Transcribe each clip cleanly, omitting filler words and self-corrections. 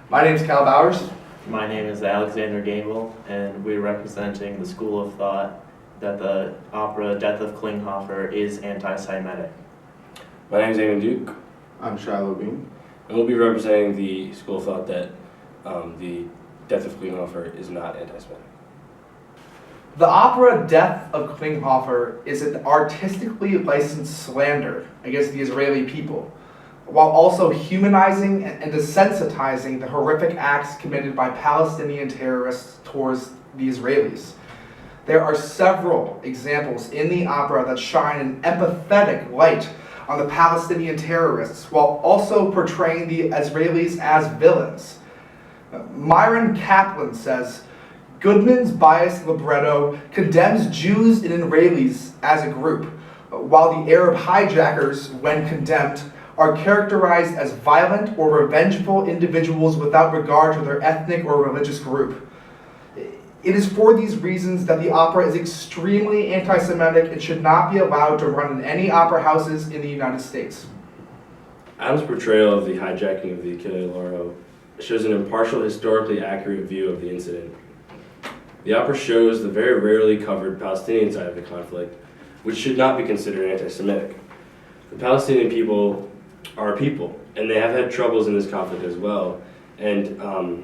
My name is Cal Bowers. My name is Alexander Gable, and we're representing the school of thought that the opera Death of Klinghoffer is anti-Semitic. My name is Eamon Duke. I'm Shiloh Bean. And we'll be representing the school of thought that the Death of Klinghoffer is not anti-Semitic. The opera Death of Klinghoffer is an artistically licensed slander against the Israeli people, while also humanizing and desensitizing the horrific acts committed by Palestinian terrorists towards the Israelis. There are several examples in the opera that shine an empathetic light on the Palestinian terrorists while also portraying the Israelis as villains. Myron Kaplan says, Goodman's biased libretto condemns Jews and Israelis as a group, while the Arab hijackers, when condemned, are characterized as violent or revengeful individuals without regard to their ethnic or religious group. It is for these reasons that the opera is extremely anti-Semitic and should not be allowed to run in any opera houses in the United States. Adams' portrayal of the hijacking of the Achille Lauro shows an impartial, historically accurate view of the incident. The opera shows the very rarely covered Palestinian side of the conflict, which should not be considered anti-Semitic. The Palestinian people are a people, and they have had troubles in this conflict as well. And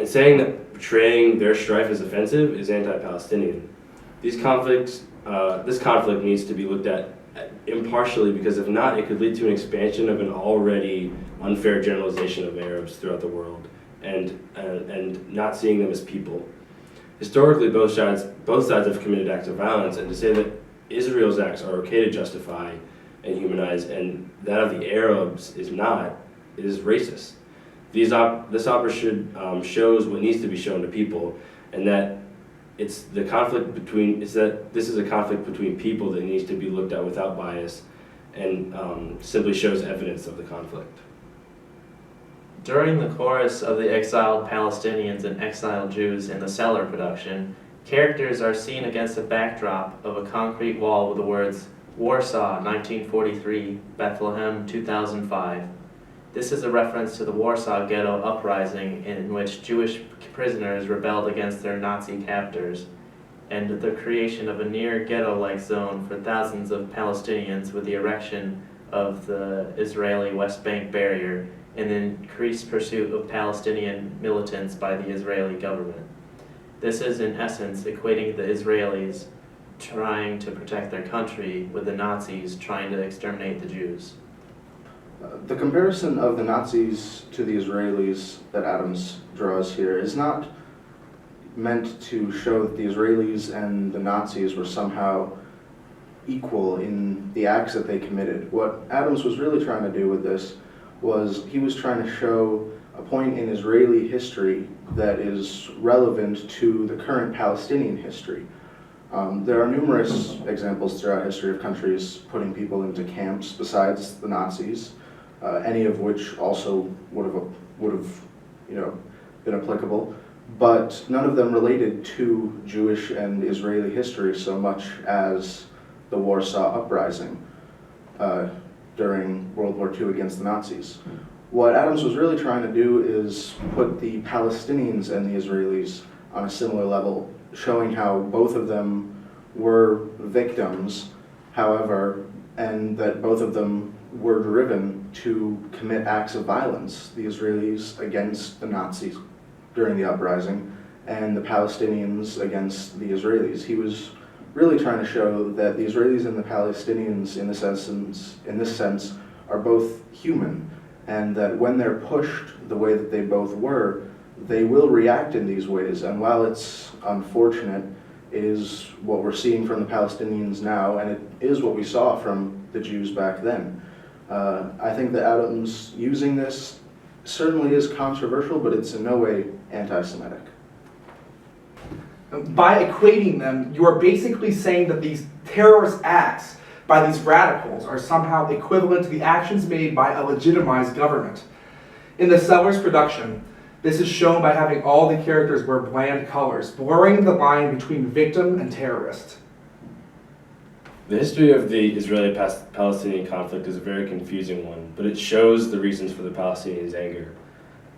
saying that portraying their strife as offensive is anti-Palestinian. This conflict needs to be looked at impartially, because if not, it could lead to an expansion of an already unfair generalization of Arabs throughout the world, and not seeing them as people. Historically, both sides have committed acts of violence, and to say that Israel's acts are okay to justify and humanize, and that of the Arabs is not, is racist. This opera shows what needs to be shown to people, and that this is a conflict between people that needs to be looked at without bias, and simply shows evidence of the conflict. During the chorus of the exiled Palestinians and exiled Jews in the Cellar production, characters are seen against a backdrop of a concrete wall with the words, Warsaw, 1943, Bethlehem, 2005. This is a reference to the Warsaw Ghetto uprising in which Jewish prisoners rebelled against their Nazi captors, and the creation of a near ghetto-like zone for thousands of Palestinians with the erection of the Israeli West Bank barrier and the increased pursuit of Palestinian militants by the Israeli government. This is in essence equating the Israelis trying to protect their country with the Nazis trying to exterminate the Jews. The comparison of the Nazis to the Israelis that Adams draws here is not meant to show that the Israelis and the Nazis were somehow equal in the acts that they committed. What Adams was really trying to do with this was he was trying to show a point in Israeli history that is relevant to the current Palestinian history. There are numerous examples throughout history of countries putting people into camps besides the Nazis, any of which also would have been applicable, but none of them related to Jewish and Israeli history so much as the Warsaw Uprising during World War II against the Nazis. What Adams was really trying to do is put the Palestinians and the Israelis on a similar level, showing how both of them were victims, however, and that both of them were driven to commit acts of violence, the Israelis against the Nazis during the uprising, and the Palestinians against the Israelis. He was really trying to show that the Israelis and the Palestinians, in this sense, are both human, and that when they're pushed the way that they both were, they will react in these ways. And while it's unfortunate, it is what we're seeing from the Palestinians now, and it is what we saw from the Jews back then. I think that Adams using this certainly is controversial, but it's in no way anti-Semitic. By equating them, you are basically saying that these terrorist acts by these radicals are somehow equivalent to the actions made by a legitimized government. In the Sellers production, this is shown by having all the characters wear bland colors, blurring the line between victim and terrorist. The history of the Israeli-Palestinian conflict is a very confusing one, but it shows the reasons for the Palestinians' anger.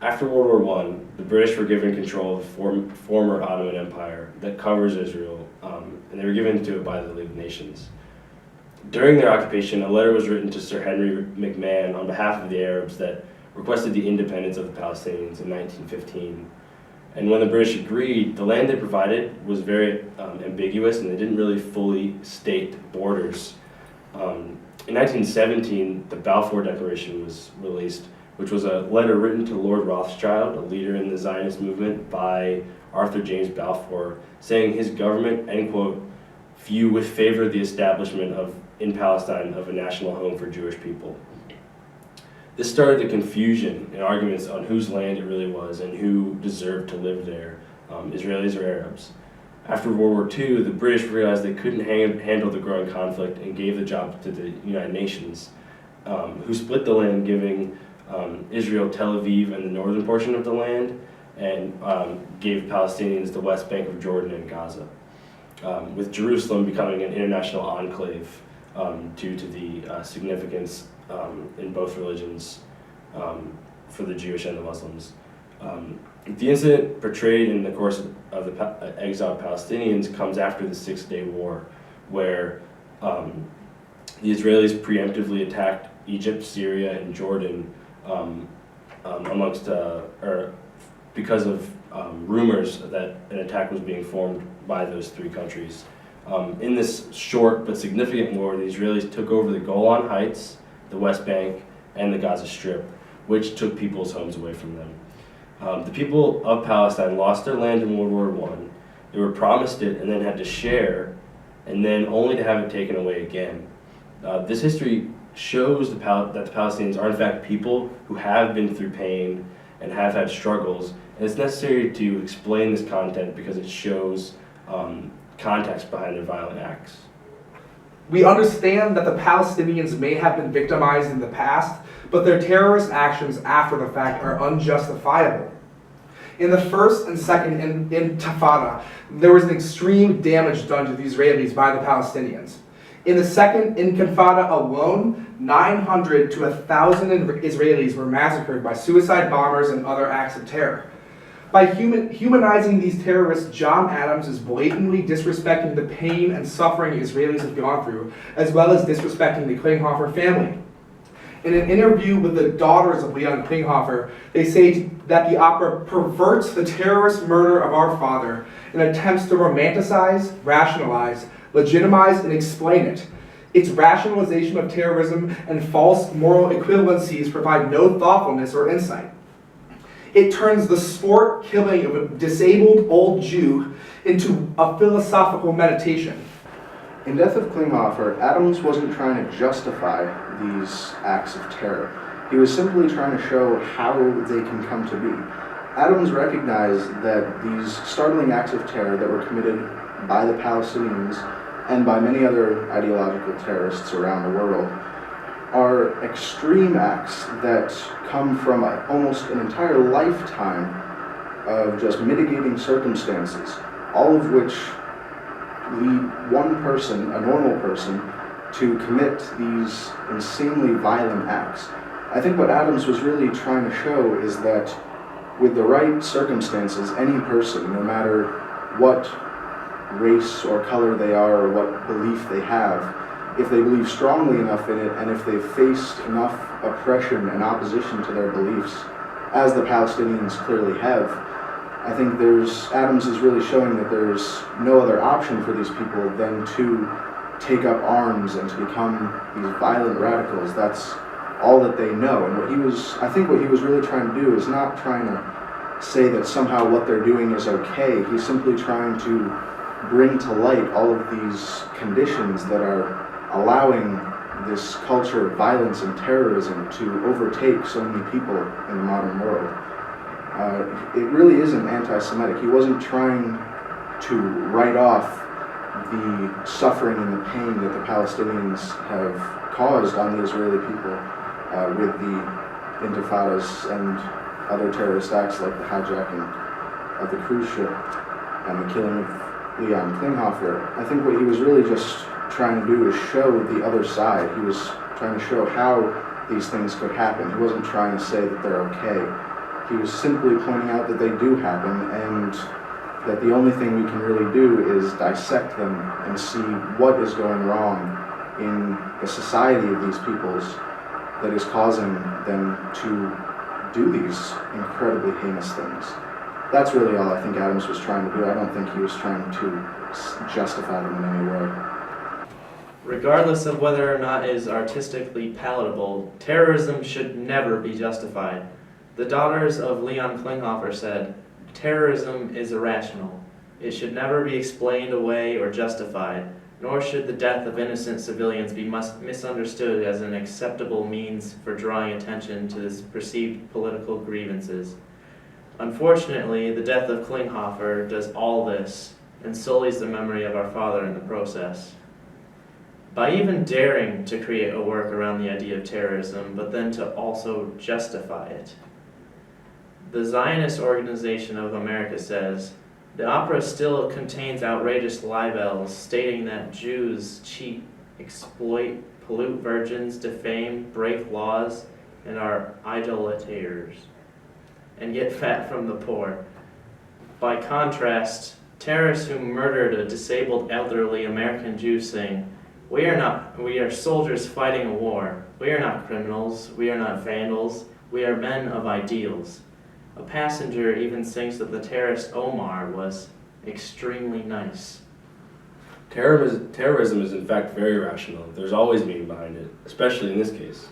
After World War I, the British were given control of the former Ottoman Empire that covers Israel, and they were given to it by the League of Nations. During their occupation, a letter was written to Sir Henry McMahon on behalf of the Arabs that requested the independence of the Palestinians in 1915. And when the British agreed, the land they provided was very ambiguous, and they didn't really fully state borders. In 1917, the Balfour Declaration was released, which was a letter written to Lord Rothschild, a leader in the Zionist movement, by Arthur James Balfour, saying his government, end quote, view with favor the establishment in Palestine of a national home for Jewish people. This started the confusion and arguments on whose land it really was and who deserved to live there, Israelis or Arabs. After World War II, the British realized they couldn't handle the growing conflict and gave the job to the United Nations, who split the land, giving Israel Tel Aviv and the northern portion of the land, and gave Palestinians the West Bank of Jordan and Gaza, with Jerusalem becoming an international enclave due to the significance in both religions for the Jewish and the Muslims. The incident portrayed in the course of the exiled Palestinians comes after the Six-Day War, where the Israelis preemptively attacked Egypt, Syria, and Jordan because of rumors that an attack was being formed by those three countries. In this short but significant war, the Israelis took over the Golan Heights, the West Bank, and the Gaza Strip, which took people's homes away from them. The people of Palestine lost their land in World War I. They were promised it and then had to share, and then only to have it taken away again. This history shows that the Palestinians are in fact people who have been through pain and have had struggles, and it's necessary to explain this content because it shows context behind their violent acts. We understand that the Palestinians may have been victimized in the past, but their terrorist actions after the fact are unjustifiable. In the first and second Intifada, there was an extreme damage done to the Israelis by the Palestinians. In the second Intifada alone, 900 to 1,000 Israelis were massacred by suicide bombers and other acts of terror. By humanizing these terrorists, John Adams is blatantly disrespecting the pain and suffering Israelis have gone through, as well as disrespecting the Klinghoffer family. In an interview with the daughters of Leon Klinghoffer, they say that the opera perverts the terrorist murder of our father and attempts to romanticize, rationalize, legitimize, and explain it. Its rationalization of terrorism and false moral equivalencies provide no thoughtfulness or insight. It turns the sport killing of a disabled old Jew into a philosophical meditation. In Death of Klinghoffer, Adams wasn't trying to justify these acts of terror. He was simply trying to show how they can come to be. Adams recognized that these startling acts of terror that were committed by the Palestinians and by many other ideological terrorists around the world are extreme acts that come from almost an entire lifetime of just mitigating circumstances, all of which lead one person, a normal person, to commit these insanely violent acts. I think what Adams was really trying to show is that with the right circumstances, any person, no matter what race or color they are or what belief they have, if they believe strongly enough in it and if they've faced enough oppression and opposition to their beliefs, as the Palestinians clearly have, I think Adams is really showing that there's no other option for these people than to take up arms and to become these violent radicals. That's all that they know. And I think what he was really trying to do is not trying to say that somehow what they're doing is okay. He's simply trying to bring to light all of these conditions that are allowing this culture of violence and terrorism to overtake so many people in the modern world. It really isn't anti-Semitic. He wasn't trying to write off the suffering and the pain that the Palestinians have caused on the Israeli people with the intifadas and other terrorist acts like the hijacking of the cruise ship and the killing of Leon Klinghoffer. I think what he was really just trying to do is show the other side. He was trying to show how these things could happen. He wasn't trying to say that they're okay. He was simply pointing out that they do happen, and that the only thing we can really do is dissect them and see what is going wrong in the society of these peoples that is causing them to do these incredibly heinous things. That's really all I think Adams was trying to do. I don't think he was trying to justify them in any way. Regardless of whether or not it is artistically palatable, terrorism should never be justified. The daughters of Leon Klinghoffer said, "Terrorism is irrational. It should never be explained away or justified, nor should the death of innocent civilians be misunderstood as an acceptable means for drawing attention to this perceived political grievances." Unfortunately, the death of Klinghoffer does all this and sullies the memory of our father in the process. By even daring to create a work around the idea of terrorism, but then to also justify it. The Zionist Organization of America says, "The opera still contains outrageous libels stating that Jews cheat, exploit, pollute virgins, defame, break laws, and are idolaters, and get fat from the poor. By contrast, terrorists who murdered a disabled elderly American Jew sing, we are soldiers fighting a war. We are not criminals. We are not vandals. We are men of ideals." A passenger even sings that the terrorist Omar was extremely nice. Terrorism is in fact very rational. There's always meaning behind it, especially in this case.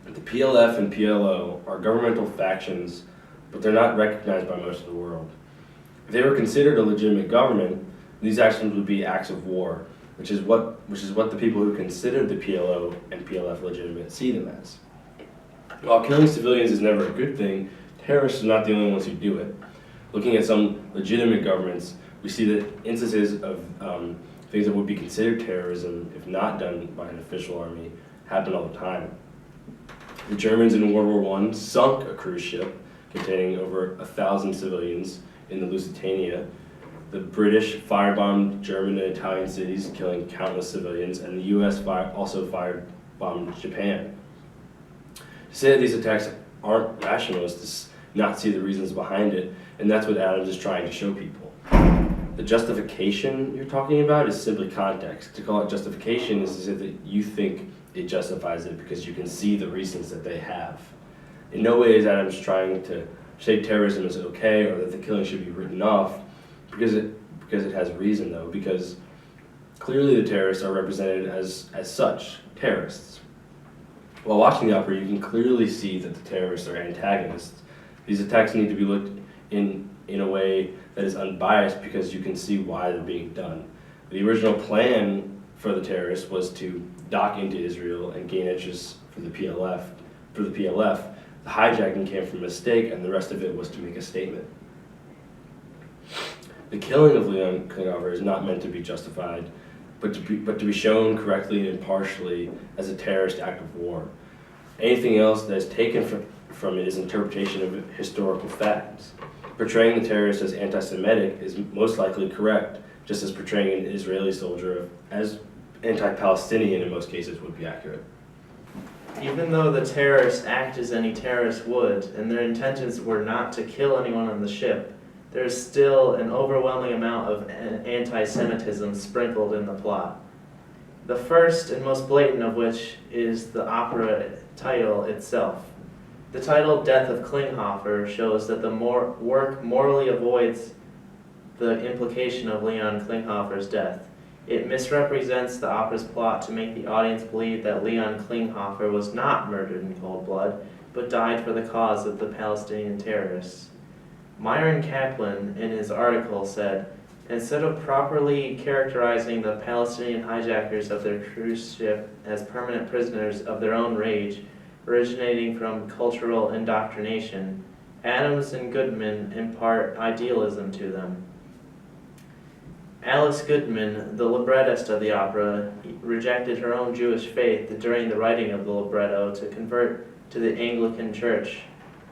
The PLF and PLO are governmental factions, but they're not recognized by most of the world. If they were considered a legitimate government, these actions would be acts of war, which is what the people who consider the PLO and PLF legitimate see them as. While killing civilians is never a good thing, terrorists are not the only ones who do it. Looking at some legitimate governments, we see that instances of things that would be considered terrorism, if not done by an official army, happen all the time. The Germans in World War I sunk a cruise ship containing over 1,000 civilians in the Lusitania. The British firebombed German and Italian cities, killing countless civilians, and the U.S. also firebombed Japan. To say that these attacks aren't rational is to not see the reasons behind it, and that's what Adams is trying to show people. The justification you're talking about is simply context. To call it justification is as if you think it justifies it because you can see the reasons that they have. In no way is Adams trying to say terrorism is okay or that the killing should be written off because it has reason, though, because clearly the terrorists are represented as such, terrorists. While watching the opera, you can clearly see that the terrorists are antagonists. These attacks need to be looked in a way that is unbiased because you can see why they're being done. The original plan for the terrorists was to dock into Israel and gain interest for the PLF. The hijacking came from a mistake, and the rest of it was to make a statement. The killing of Leon Klinghoffer is not meant to be justified, but to be shown correctly and impartially as a terrorist act of war. Anything else that is taken from it is interpretation of historical facts. Portraying the terrorist as anti-Semitic is most likely correct, just as portraying an Israeli soldier as anti-Palestinian in most cases would be accurate. Even though the terrorists act as any terrorist would, and their intentions were not to kill anyone on the ship, there is still an overwhelming amount of anti-Semitism sprinkled in the plot. The first and most blatant of which is the opera title itself. The title Death of Klinghoffer shows that the work morally avoids the implication of Leon Klinghoffer's death. It misrepresents the opera's plot to make the audience believe that Leon Klinghoffer was not murdered in cold blood, but died for the cause of the Palestinian terrorists. Myron Kaplan, in his article, said, instead of properly characterizing the Palestinian hijackers of their cruise ship as permanent prisoners of their own rage, originating from cultural indoctrination, Adams and Goodman impart idealism to them. Alice Goodman, the librettist of the opera, rejected her own Jewish faith during the writing of the libretto to convert to the Anglican Church,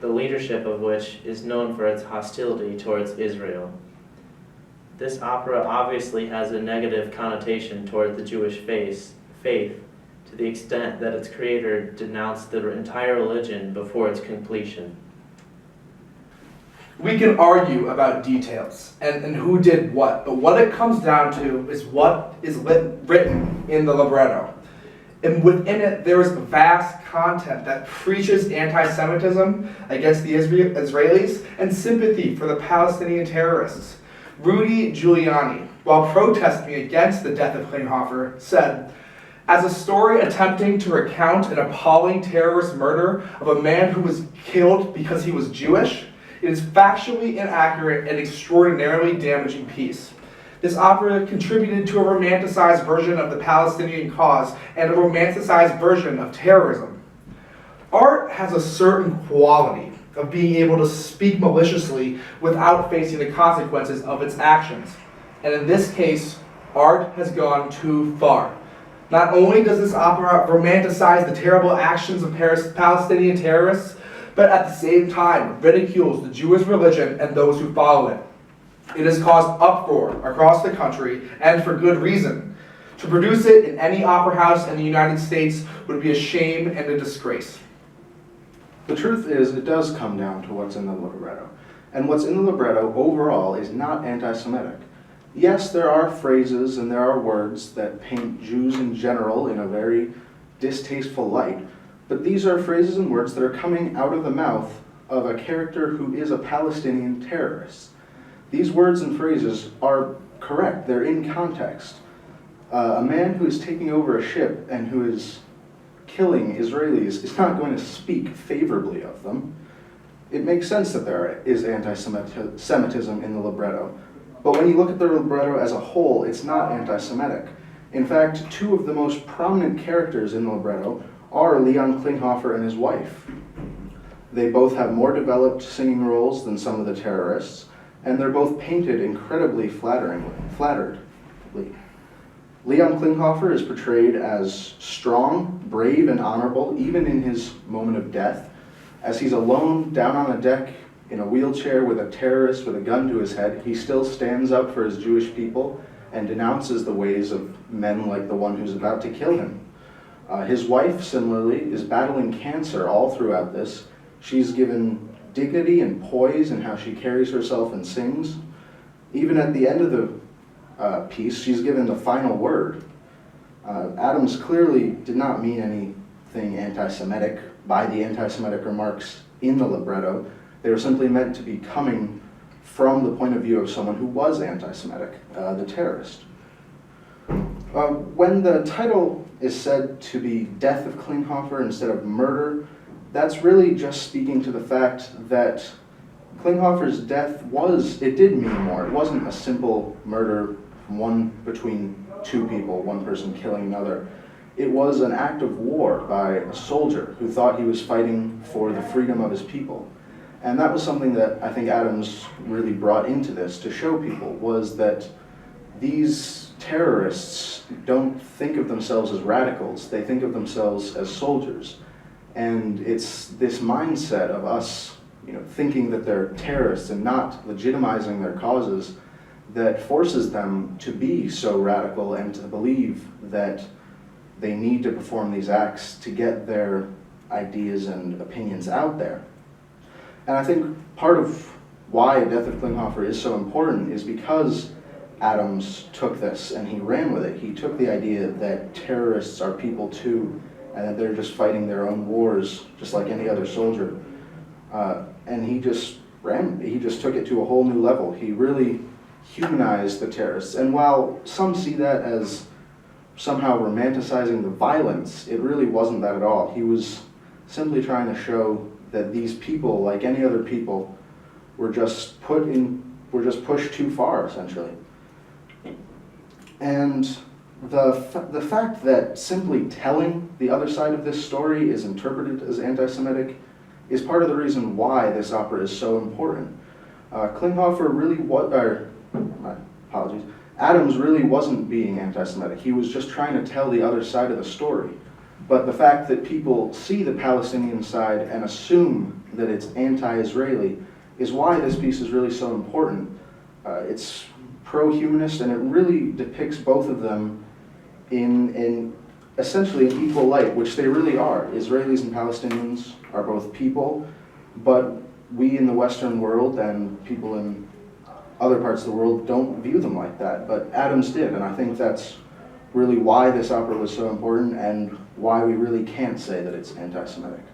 the leadership of which is known for its hostility towards Israel. This opera obviously has a negative connotation toward the Jewish faith, to to the extent that its creator denounced the entire religion before its completion. We can argue about details and who did what, but what it comes down to is what is written in the libretto. And within it, there is vast content that preaches anti-Semitism against the Israelis and sympathy for the Palestinian terrorists. Rudy Giuliani, while protesting against the death of Klinghoffer, said, "As a story attempting to recount an appalling terrorist murder of a man who was killed because he was Jewish, it is factually inaccurate and extraordinarily damaging piece. This opera contributed to a romanticized version of the Palestinian cause and a romanticized version of terrorism. Art has a certain quality of being able to speak maliciously without facing the consequences of its actions. And in this case, art has gone too far. Not only does this opera romanticize the terrible actions of Palestinian terrorists, but at the same time ridicules the Jewish religion and those who follow it. It has caused uproar across the country, and for good reason. To produce it in any opera house in the United States would be a shame and a disgrace." The truth is, it does come down to what's in the libretto. And what's in the libretto overall is not anti-Semitic. Yes, there are phrases and there are words that paint Jews in general in a very distasteful light, but these are phrases and words that are coming out of the mouth of a character who is a Palestinian terrorist. These words and phrases are correct, they're in context. A man who is taking over a ship and who is killing Israelis is not going to speak favorably of them. It makes sense that there is anti-Semitism in the libretto, but when you look at the libretto as a whole, it's not anti-Semitic. In fact, two of the most prominent characters in the libretto are Leon Klinghoffer and his wife. They both have more developed singing roles than some of the terrorists, and they're both painted incredibly flatteringly. Leon Klinghoffer is portrayed as strong, brave, and honorable, even in his moment of death, as he's alone down on a deck in a wheelchair with a terrorist with a gun to his head. He still stands up for his Jewish people and denounces the ways of men like the one who's about to kill him. His wife, similarly, is battling cancer all throughout this. She's given dignity and poise in how she carries herself and sings. Even at the end of the piece, she's given the final word. Adams clearly did not mean anything anti-Semitic by the anti-Semitic remarks in the libretto. They were simply meant to be coming from the point of view of someone who was anti-Semitic, the terrorist. When the title is said to be Death of Klinghoffer instead of Murder, that's really just speaking to the fact that Klinghoffer's death did mean more. It wasn't a simple murder between two people, one person killing another. It was an act of war by a soldier who thought he was fighting for the freedom of his people. And that was something that I think Adams really brought into this to show people, was that these terrorists don't think of themselves as radicals, they think of themselves as soldiers. And it's this mindset of us, thinking that they're terrorists and not legitimizing their causes that forces them to be so radical and to believe that they need to perform these acts to get their ideas and opinions out there. And I think part of why Death of Klinghoffer is so important is because Adams took this and he ran with it. He took the idea that terrorists are people too, and that they're just fighting their own wars just like any other soldier. And he just took it to a whole new level. He really humanized the terrorists. And while some see that as somehow romanticizing the violence, it really wasn't that at all. He was simply trying to show that these people, like any other people, were just pushed too far, essentially. And the fact that simply telling the other side of this story is interpreted as anti-Semitic is part of the reason why this opera is so important. Klinghoffer really Adams really wasn't being anti-Semitic. He was just trying to tell the other side of the story. But the fact that people see the Palestinian side and assume that it's anti-Israeli is why this piece is really so important. It's pro-humanist, and it really depicts both of them in essentially in equal light, which they really are. Israelis and Palestinians are both people, but we in the Western world and people in other parts of the world don't view them like that. But Adams did, and I think that's really why this opera was so important and why we really can't say that it's anti-Semitic.